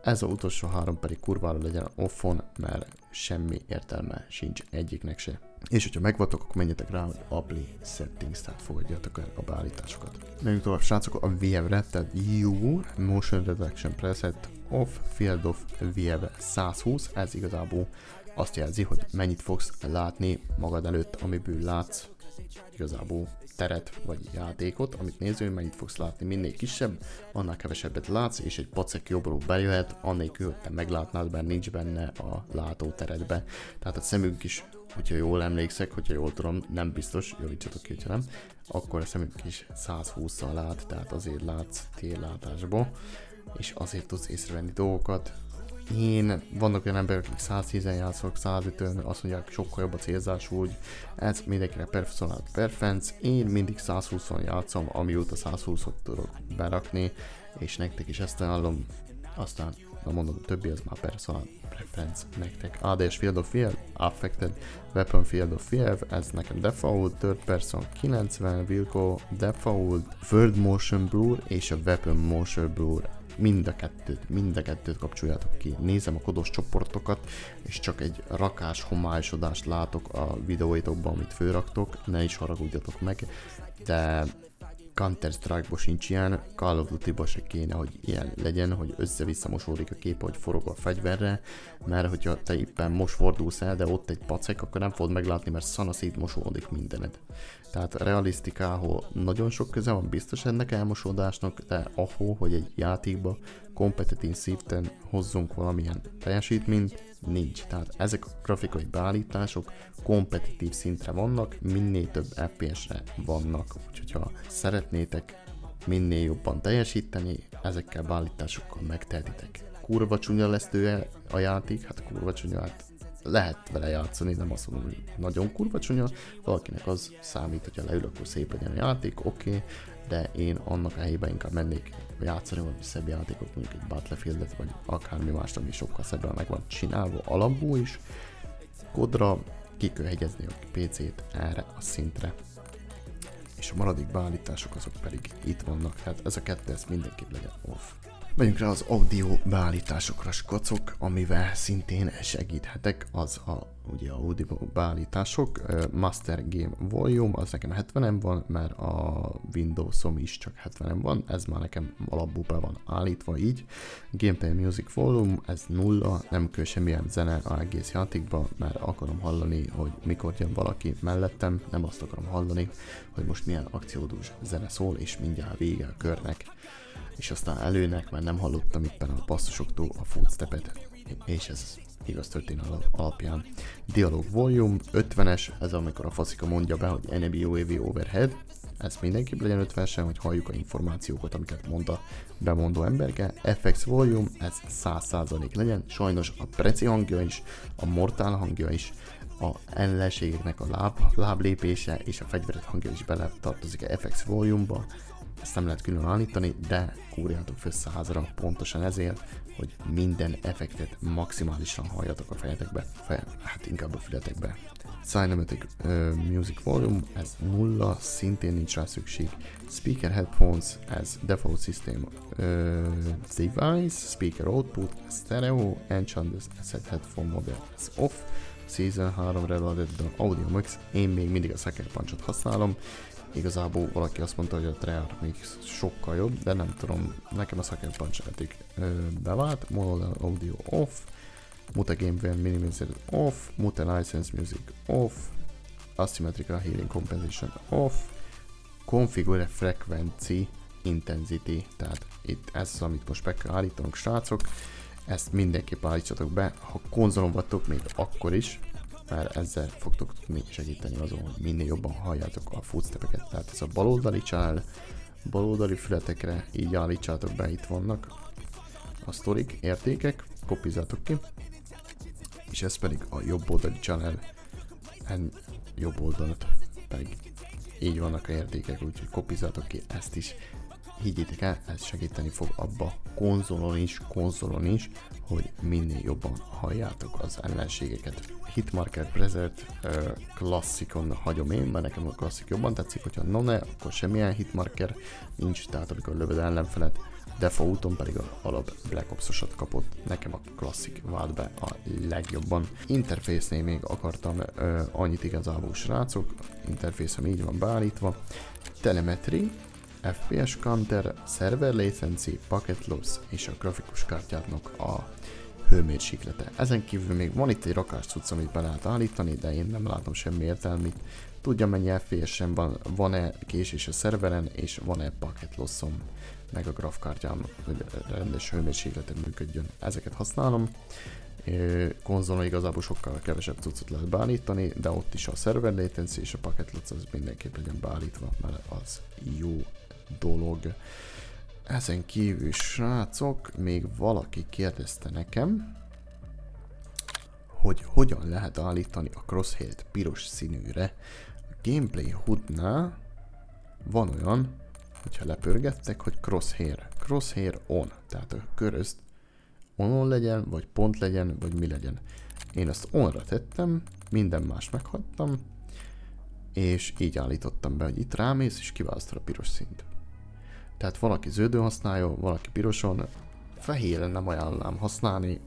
ez a utolsó három pedig kurvára legyen offon, mert semmi értelme sincs egyiknek se. És hogyha megvatok, akkor menjetek rá, hogy Apply Settings, tehát fogadjatok el a beállításokat. Menjünk tovább, srácok, a VF-re, tehát jó, Motion Reduction Preset off, Field of VF 120, ez igazából azt jelzi, hogy mennyit fogsz látni magad előtt, amiből látsz igazából teret vagy játékot, amit néző, mennyit fogsz látni. Minél kisebb, annál kevesebbet látsz, és egy pacek jobbról bejöhet, annélkül, hogy te meglátnád, mert nincs benne a látóteredbe. Tehát a szemünk is, hogyha jól emlékszek, hogyha jól tudom, nem biztos, javítsatok ki, hogyha nem, akkor a szemünk is 120-szal lát, tehát azért látsz térlátásba, és azért tudsz észrevenni dolgokat. Vannak olyan emberek, akik 110-en játszok, 105-ön, azt mondják, sokkal jobb a célzás, úgy ez mindenkire personal preference. Én mindig 120-on játszom, amióta 120-ot tudok berakni, és nektek is ezt ajánlom. Aztán, na mondom, a többi az már personal preference nektek. ADS Field of View, Affected Weapon Field of View, ez nekem default, Third Person 90, Wilco default, World Motion Blur és a Weapon Motion Blur mind a kettőt kapcsoljátok ki. Nézem a kodos csoportokat, és csak egy rakás homályosodást látok a videóitokban, amit fölraktok, ne is haragudjatok meg, de Counter-Strike-ba sincs ilyen, Call of Duty-ba se kéne, hogy ilyen legyen, hogy össze-vissza mosódik a kép, hogy forog a fegyverre, mert hogyha te éppen most fordulsz el, de ott egy pacek, akkor nem fogod meglátni, mert szanaszét mosódik mindened. Tehát realisztikához nagyon sok köze van biztos ennek elmosódásnak, de ahol, hogy egy játékba kompetitív szinten hozzunk valamilyen teljesítményt, nincs. Tehát ezek a grafikai beállítások kompetitív szintre vannak, minél több FPS-re vannak. Úgyhogy ha szeretnétek minél jobban teljesíteni, ezekkel beállításokkal megtehetitek. Kurva csúnya lesz tőle a játék, hát kurva csúnya, hát lehet vele játszani, nem azt mondom, hogy nagyon kurva csúnya, valakinek az számít, hogyha leül, akkor szép legyen a játék, oké, de én annak a helyében inkább mennék játszani valami szebb játékot, mondjuk egy Battlefieldet, vagy akármi mást, ami sokkal szebben meg van csinálva alapból is, kodra ki kell hegyezni a PC-t erre a szintre, és a maradék beállítások azok pedig itt vannak, tehát ez a kettő, ez mindenképp legyen off. Megyünk rá az audio beállításokra, skacok, amivel szintén segíthetek, az ugye audio beállítások, Master Game Volume, az nekem 70-en van, mert a Windows-om is csak 70-en van, ez már nekem alapból be van állítva így. Gameplay Music Volume, ez 0, nem kell semmilyen zene az egész játékba, mert akarom hallani, hogy mikor jön valaki mellettem, nem azt akarom hallani, hogy most milyen akciódús zene szól, és mindjárt vége a körnek. És aztán előnek, mert nem hallottam éppen a passzusoktól a footstepet, és ez igaz történet alapján. Dialog Volume 50-es, ez amikor a faszika mondja be, hogy enemy UAV overhead, ez mindenképp legyen 50-esen, hogy halljuk a információkat, amiket mond a bemondó emberke. FX Volume, ez 100% legyen, sajnos a preci hangja is, a mortál hangja is, a ellenségeknek a láblépése és a fegyveret hangja is bele tartozik a FX Volume-ba. Ezt nem lehet külön állítani, de kúrjátok fel 100-ra, pontosan ezért, hogy minden effektet maximálisan halljatok a fejetekbe, hát inkább a fületekbe. Cinematic Music Volume, ez 0, szintén nincs rá szükség. Speaker Headphones, ez Default System Device, Speaker Output, Stereo, Enchanted Set Headphone Model, ez off. Season 3 Reloaded Audio Mix, én még mindig a Sucker Punch-ot használom. Igazából valaki azt mondta, hogy a Treyarch Mix sokkal jobb, de nem tudom, nekem a Sucker Punch eddig bevált. Mono Audio off, Mute Game Minimizer off, Mute License Music off, Asymmetrical Hearing Compensation off, Configure Frequency Intensity, tehát itt ez az, amit most meg kell állítanunk, srácok. Ezt mindenképp állítsatok be, ha konzolon vagytok még akkor is, mert ezzel fogtok tudni segíteni azon, hogy minél jobban halljátok a footstepeket. Tehát ez a baloldali channel, baloldali fületekre így állítsátok be, itt vannak a sztorik, értékek, kopizzátok ki, és ez pedig a jobb oldali channel, jobb oldalt pedig így vannak a értékek, úgyhogy kopizzátok ki ezt is. Higgyétek el, ez segíteni fog abba konzolon is, hogy minél jobban halljátok az ellenségeket. Hitmarker Preset klasszikon hagyom én, mert nekem a klasszik jobban tetszik, hogyha ne, akkor semmilyen hitmarker nincs, tehát amikor lövöd ellenfelet, defaulton pedig a alap Black Ops-osat kapott, nekem a klasszik vált be a legjobban. Interfésznél még akartam annyit igazából, srácok, interfészem így van beállítva, telemetri, FPS counter, server latency, packet loss és a grafikus kártyáknak a hőmérséklete. Ezen kívül még van itt egy rakás cucc, amit be lehet állítani, de én nem látom semmi értelmét. Tudja mennyi FPS-en van-e késés a szerveren, és van-e packet lossom, meg a grafkártyám, hogy rendes hőmérsékleten működjön. Ezeket használom. Konzolon igazából sokkal kevesebb cuccot lehet beállítani, de ott is a server latency és a packet loss az mindenképp legyen beállítva, mert az jó dolog. Ezen kívül, srácok, még valaki kérdezte nekem, hogy hogyan lehet állítani a crosshair-t piros színűre. A Gameplay HUD-nál van olyan, hogyha lepörgettek, hogy crosshair on, tehát a körözt onon legyen, vagy pont legyen, vagy mi legyen. Én ezt onra tettem, minden más meghagytam, és így állítottam be, hogy itt rámész, és kiválasztod a piros színt. Tehát valaki zöldön használja, valaki piroson, Fehérre nem ajánlám használni,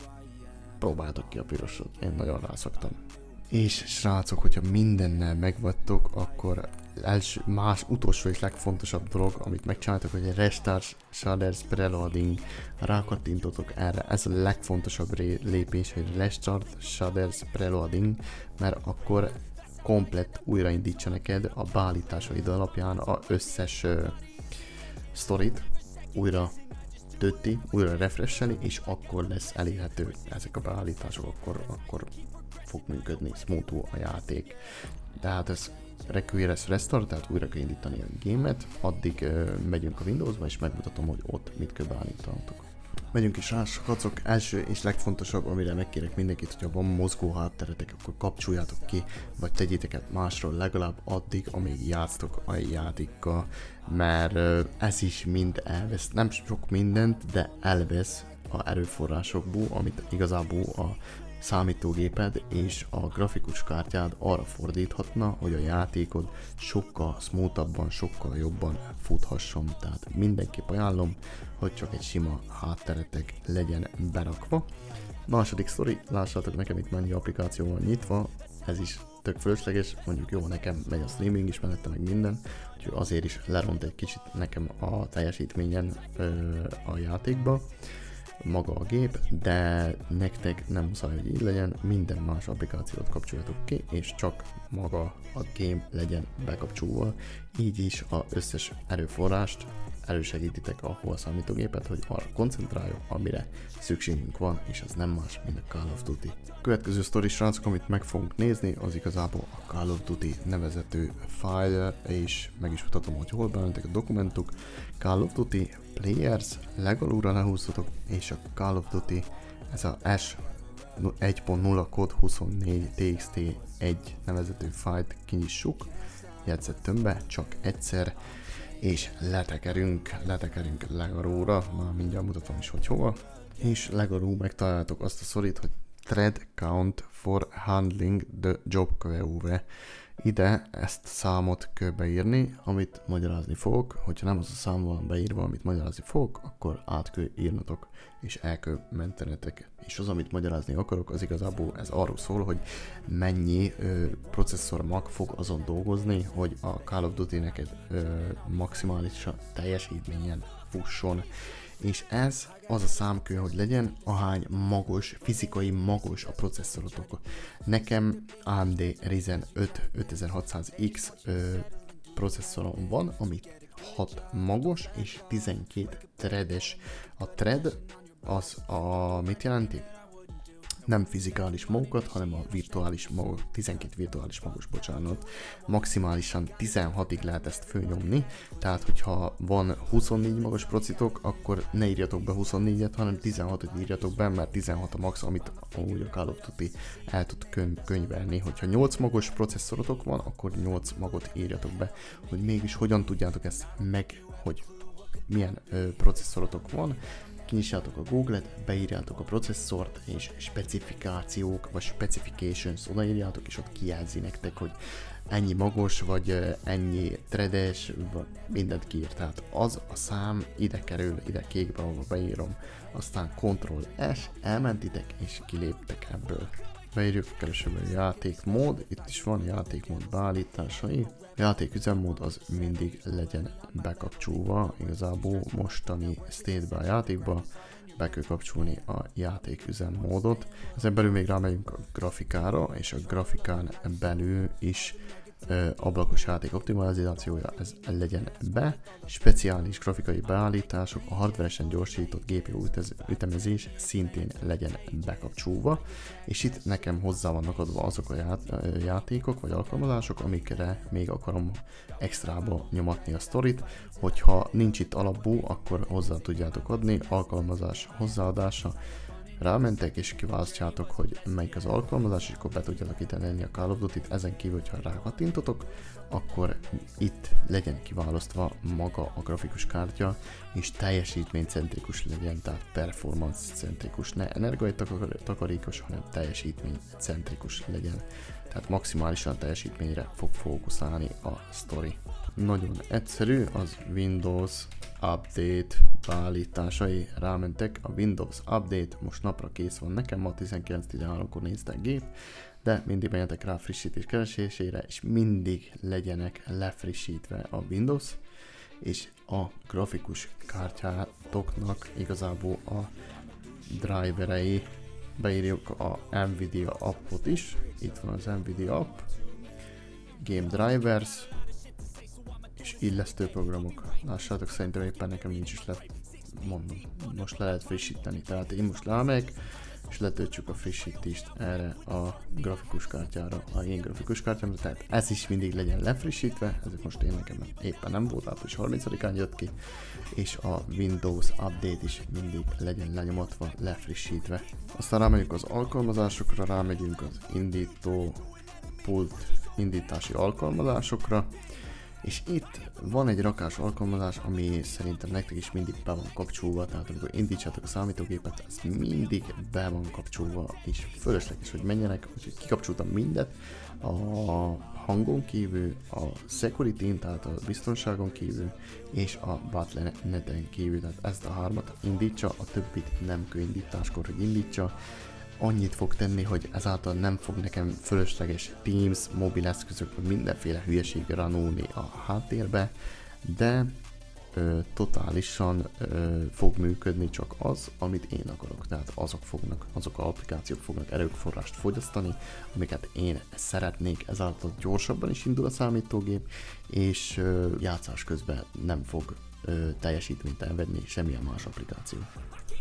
próbáltok ki a pirosot, én nagyon rászoktam. És srácok, hogyha mindennel megvagytok, akkor utolsó és legfontosabb dolog, amit megcsináltok, hogy Restart Shaders Preloading, rákattintotok erre, ez a legfontosabb lépés, hogy Restart Shaders Preloading, mert akkor komplett újraindítsa neked a beállításaid alapján az összes sztorit, újra tölti, újra refresheli, és akkor lesz elérhető ezek a beállítások, akkor fog működni, smooth a játék. Tehát ez Requires Restart, tehát újra kell indítani a gémet, addig megyünk a Windowsba, és megmutatom, hogy ott mit kell beállítanatok. Megyünk is rá, srácok, első és legfontosabb, amire megkérek mindenkit, hogyha van mozgó hátteretek, akkor kapcsoljátok ki, vagy tegyétek át másról legalább addig, amíg játsztok a játékkal, mert ez is mind elvesz, nem sok mindent, de elvesz a erőforrásokból, amit igazából a számítógéped és a grafikus kártyád arra fordíthatna, hogy a játékod sokkal smoothabban, sokkal jobban futhasson. Tehát mindenképp ajánlom, hogy csak egy sima hátteretek legyen berakva. Második sztori, lássátok nekem itt mennyi applikáció van nyitva, ez is tök fölösleges, mondjuk jó, nekem megy a streaming is mellette meg minden, úgyhogy azért is leront egy kicsit nekem a teljesítményen a játékba maga a gép, de nektek nem muszáj, hogy így legyen, minden más applikációt kapcsoljatok ki, és csak maga a game legyen bekapcsolva, így is az összes erőforrást elősegítitek a számítógépet, hogy arra koncentráljon, amire szükségünk van, és ez nem más, mint a Call of Duty. A következő sztori, srácok, amit meg fogunk nézni, az igazából a Call of Duty nevezető file, és meg is mutatom, hogy hol bementek a dokumentuk. Call of Duty Players, legalulra lehúztatok, és a Call of Duty, ez a S 1.0 kod 24 txt1 nevezető fájlt kinyissuk, jegyzettömbbe csak egyszer, és letekerünk legalulra, már mindjárt mutatom is, hogy hova, és legalul megtaláljátok azt a szorít, hogy thread count for handling the job QV. Ide ezt a számot kell beírni, amit magyarázni fogok. Hogyha nem az a szám van beírva, amit magyarázni fogok, akkor át kell írnatok, és el kell mentenetek. És az, amit magyarázni akarok, az igazából ez arról szól, hogy mennyi processzor mag fog azon dolgozni, hogy a Call of Duty neked maximális teljesítményen fusson. És ez az a számkő, hogy legyen, ahány magos, fizikai magos a processzorotok. Nekem AMD Ryzen 5 5600X processzorom van, ami 6 magos és 12 threades. A thread az mit jelenti? Nem fizikális magokat, hanem a virtuális magok, 12 virtuális magos, bocsánat. Maximálisan 16-ig lehet ezt fölnyomni, tehát hogyha van 24 magos procitok, akkor ne írjatok be 24-et, hanem 16-ot írjatok be, mert 16 a max, amit úgy a Call of Duty el tud könyvelni. Hogyha 8 magos processzorotok van, akkor 8 magot írjatok be, hogy mégis hogyan tudjátok ezt meg, hogy milyen processzorotok van. Kinyissátok a Google-et, beírjátok a processzort, és specifikációk, vagy specifications odaírjátok, és ott kijelzi nektek, hogy ennyi magos, vagy ennyi threades, vagy mindent kiír. Tehát az a szám ide kerül, ide kékbe, ahol beírom, aztán Ctrl-S, elmentitek, és kiléptek ebből. Beírjuk a keresőbe játékmód, itt is van játékmód beállításai. A játéküzemmód az mindig legyen bekapcsolva, igazából mostani state-be a játékba be kell kapcsolni a játéküzemmódot. Ezen belül még rámegyünk a grafikára, és a grafikán belül is ablakos játék optimalizációja, ez legyen be, speciális grafikai beállítások, a hardveresen gyorsított GPU ütemezés szintén legyen bekapcsolva, és itt nekem hozzá vannak adva azok a játékok vagy alkalmazások, amikre még akarom extrába nyomatni a sztorit, hogyha nincs itt alapból, akkor hozzá tudjátok adni, alkalmazás hozzáadása, rámentek és kiválasztjátok, hogy melyik az alkalmazás, és akkor be tudjátok itt lenni a Call of Duty-t. Ezen kívül, ha rákattintotok, akkor itt legyen kiválasztva maga a grafikus kártya, és teljesítménycentrikus legyen, tehát performance-centrikus, ne energiatakarékos, hanem teljesítménycentrikus legyen. Tehát maximálisan teljesítményre fog fókuszálni a sztori. Nagyon egyszerű, az Windows Update beállításai. Rámentek, a Windows Update most napra kész van nekem, ma 19:13-kor nézte a gép, de mindig menjetek rá frissítés keresésére, és mindig legyenek lefrissítve a Windows, és a grafikus kártyátoknak igazából a driverei, beírjuk a Nvidia appot is, itt van az Nvidia app, Game Drivers, és illesztő programok. Lássátok, szerintem éppen nekem nincs is mondom, most le lehet frissíteni, tehát én most rámegyek, és letöltsük a frissítést erre a grafikus kártyára, a én grafikus kártyámra, tehát ez is mindig legyen lefrissítve, ezek most én nekem éppen nem volt, április 30-án jött ki, és a Windows Update is mindig legyen lenyomatva, lefrissítve. Aztán rámegyünk az alkalmazásokra, rámegyünk az indító pult indítási alkalmazásokra, és itt van egy rakás alkalmazás, ami szerintem nektek is mindig be van kapcsolva, tehát amikor indítsátok a számítógépet, ez mindig be van kapcsolva, és fölösleges, hogy menjenek, úgyhogy kikapcsoltam mindet, a hangon kívül, a security-n, tehát a biztonságon kívül, és a botneten kívül, tehát ezt a hármat indítsa, a többit nem kell indításkor, hogy indítsa. Annyit fog tenni, hogy ezáltal nem fog nekem fölösleges Teams, mobileszközök, mindenféle hülyeség ranulni a háttérbe, de totálisan fog működni csak az, amit én akarok. Tehát azok az applikációk fognak erőforrást fogyasztani, amiket én szeretnék, ezáltal gyorsabban is indul a számítógép, és játszás közben nem fog teljesítményt elvenni semmilyen más applikáció.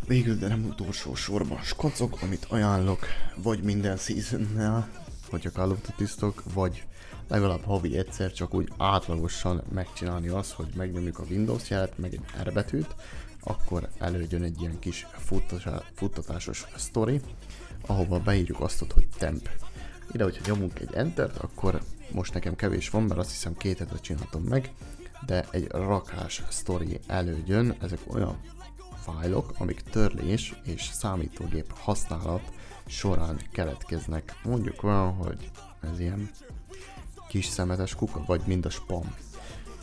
Végül, de nem utolsó sorban skacok, amit ajánlok, vagy minden seasonnál, hogyha Call of Duty-ztok, vagy legalább havi egyszer csak úgy átlagosan megcsinálni azt, hogy megnyomjuk a Windows jelet, meg egy R betűt, akkor előjön egy ilyen kis futtatásos sztori, ahova beírjuk azt, hogy temp. Ide, hogyha nyomunk egy Entert, akkor most nekem kevés van, mert azt hiszem 2 hetet csináltam meg, de egy rakás sztori előjön, ezek olyan fájlok, amik törlés és számítógép használat során keletkeznek. Mondjuk olyan, hogy ez ilyen kis szemetes kuka, vagy mind a spam.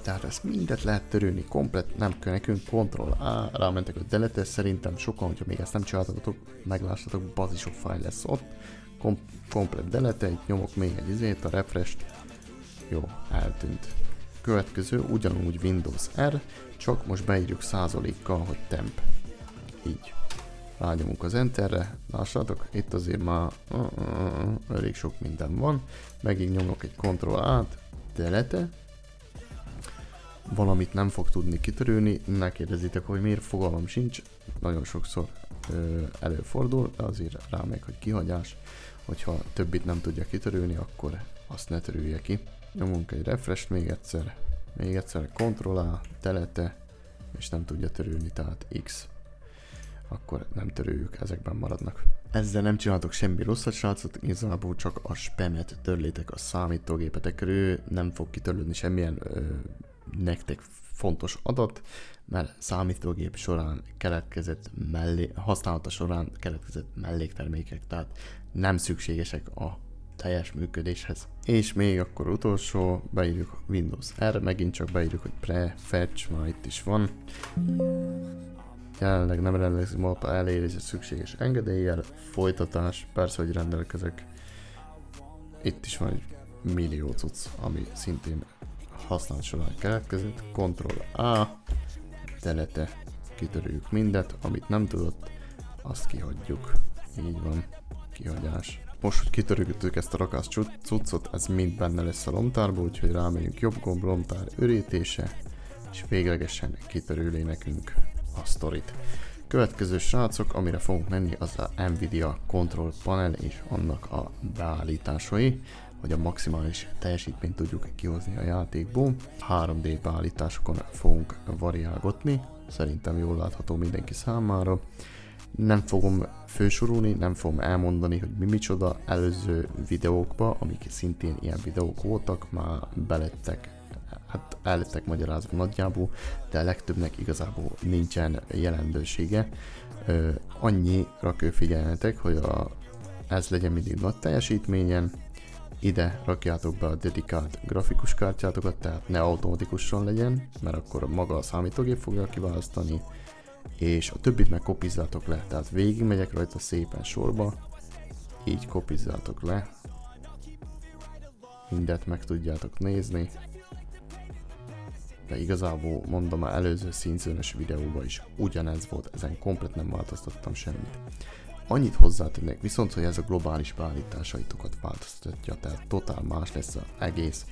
Tehát ezt mindet lehet törölni, komplet, nem kell nekünk, Ctrl-A, rámentek a delete, szerintem sokan, hogyha még ezt nem csináltatok, meglássatok, bazisok fájl lesz ott, komplet delete, itt nyomok még egy izét, a refresh-t, jó, eltűnt. Következő, ugyanúgy Windows R, csak most beírjuk százalékkal, hogy temp. Így. Rányomunk az Enterre, lássátok, itt azért már elég sok minden van. Megint nyomok egy Ctrl-A-t, delete. Valamit nem fog tudni kitörülni, ne kérdezitek, hogy miért, fogalmam sincs. Nagyon sokszor előfordul, de azért rámegy, hogy kihagyás. Hogyha többit nem tudja kitörülni, akkor azt ne törülje ki. Nyomunk egy refresh még egyszer Ctrl-A, delete, és nem tudja törülni, tehát X. Akkor nem törüljük, ezekben maradnak. Ezzel nem csináltok semmi rosszat, srácok, igazából csak a spamet törlétek a számítógépetekről, nem fog kitörlődni semmilyen nektek fontos adat, mert számítógép során keletkezett használata során keletkezett melléktermékek, tehát nem szükségesek a teljes működéshez. És még akkor utolsó, beírjuk Windows R, megint csak beírjuk, hogy prefetch, már itt is van. Jelenleg nem rendelkezik mappa elérése szükséges engedéllyel, folytatás, persze, hogy rendelkezek. Itt is van egy millió cucc, ami szintén használat során keletkezett. Ctrl-A, delete, kitörüljük mindet, amit nem tudott, azt kihagyjuk. Így van, kihagyás. Most, hogy kitörültük ezt a rakás cuccot, ez mind benne lesz a lomtárba, úgyhogy rámegyünk jobb gomb, lomtár ürítése, és véglegesen kitörüli nekünk a sztorit. Következő srácok, amire fogunk menni, az a Nvidia Control Panel és annak a beállításai, hogy a maximális teljesítményt tudjuk kihozni a játékból. 3D beállításokon fogunk variálgatni, szerintem jól látható mindenki számára. Nem fogom fősorolni, nem fogom elmondani, hogy mi micsoda. Előző videókba, amik szintén ilyen videók voltak, már el lettek magyarázva nagyjából, de a legtöbbnek igazából nincsen jelentősége. Annyira kell figyelnetek, hogy ez legyen mindig nagy teljesítményen, ide rakjátok be a dedikált grafikus kártyátokat, tehát ne automatikusan legyen, mert akkor maga a számítógép fogja kiválasztani, és a többit meg kopizzátok le, tehát végigmegyek rajta szépen sorba, így kopizzátok le, mindet meg tudjátok nézni, de igazából mondom, az előző színzőnös videóban is ugyanez volt, ezen komplet nem változtattam semmit. Annyit hozzátennék viszont, hogy ez a globális beállításaitokat változtatja, tehát totál más lesz az egész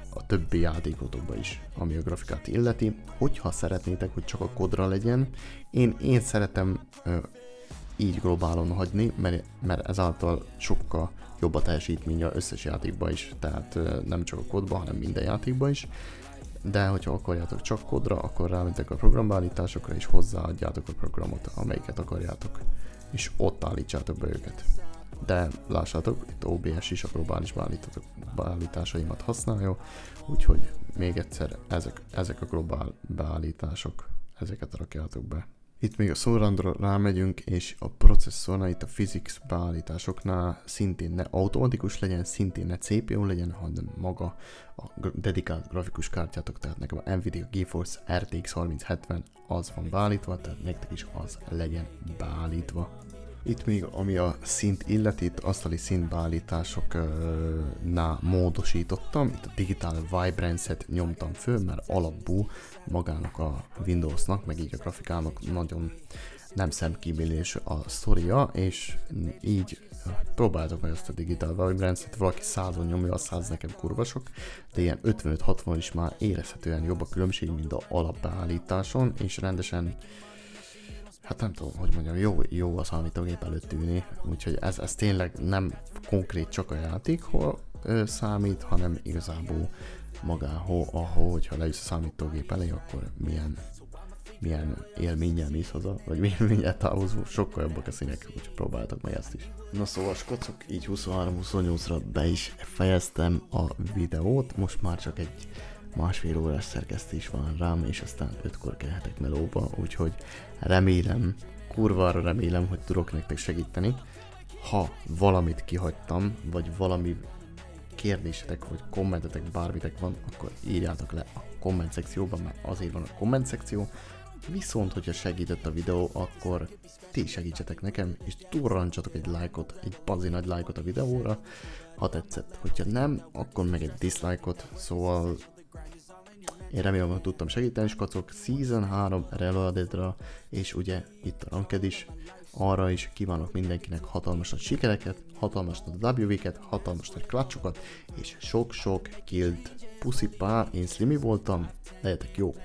a többi játékotokban is, ami a grafikát illeti. Hogyha szeretnétek, hogy csak a kodra legyen, én szeretem így globálon hagyni, mert ezáltal sokkal jobb a teljesítménye összes játékban is, tehát nem csak a kodban, hanem minden játékban is. De hogyha akarjátok csak kodra, akkor rámentek a programbállításokra és hozzáadjátok a programot, amelyiket akarjátok, és ott állítsátok be őket. De lássátok, itt OBS is a globális beállításaimat használja, úgyhogy még egyszer ezek a globál beállítások, ezeket rakjátok be. Itt még a Surroundra rámegyünk, és a processzornál, itt a physics beállításoknál szintén ne automatikus legyen, szintén ne CPU legyen, hanem maga a dedikált grafikus kártyátok, tehát nekem a Nvidia GeForce RTX 3070 az van beállítva, tehát nektek is az legyen beállítva. Itt még ami a szint illeti, itt asztali szintbeállításoknál módosítottam, itt a Digital Vibrance-et nyomtam föl, mert alapból magának a Windowsnak, meg így a grafikának nagyon nem szemkímélés a sztoria, és így próbáltok meg ezt a Digital Vibrance-et, valaki 100-on nyomja, a 100 nekem kurva sok, de ilyen 55-60 is már érezhetően jobb a különbség, mint a alapbeállításon, és rendesen hát nem tudom, hogy mondjam, jó a számítógép előtt ülni, úgyhogy ez tényleg nem konkrét csak a játékhoz számít, hanem igazából magához, hogyha leülsz a számítógép elé, akkor milyen élménnyel mész haza, vagy milyen élménnyel távozol, sokkal jobbak a színek, úgyhogy próbáltak meg ezt is. Na szóval skocok, így 23-28-ra be is fejeztem a videót, most már csak egy másfél órás szerkesztés van rám, és aztán 5-kor kelhetek melóba, úgyhogy remélem, kurvára remélem, hogy tudok nektek segíteni. Ha valamit kihagytam, vagy valami kérdésetek, vagy kommentetek, bármitek van, akkor írjátok le a komment szekcióban, mert azért van a komment szekció. Viszont, hogyha segített a videó, akkor ti segítsetek nekem, és turrancsatok egy lájkot, egy bazi nagy lájkot a videóra, ha tetszett. Hogyha nem, akkor meg egy dislike-ot, szóval én remélem, hogy tudtam segíteni, skacok. Season 3 Reloaded-ra, és ugye itt a Ranked is, arra is kívánok mindenkinek hatalmas nagy sikereket, hatalmas nagy W-ket, hatalmas nagy clutchokat, és sok-sok killt. Puszi pár, én Slimy voltam, legyetek jók!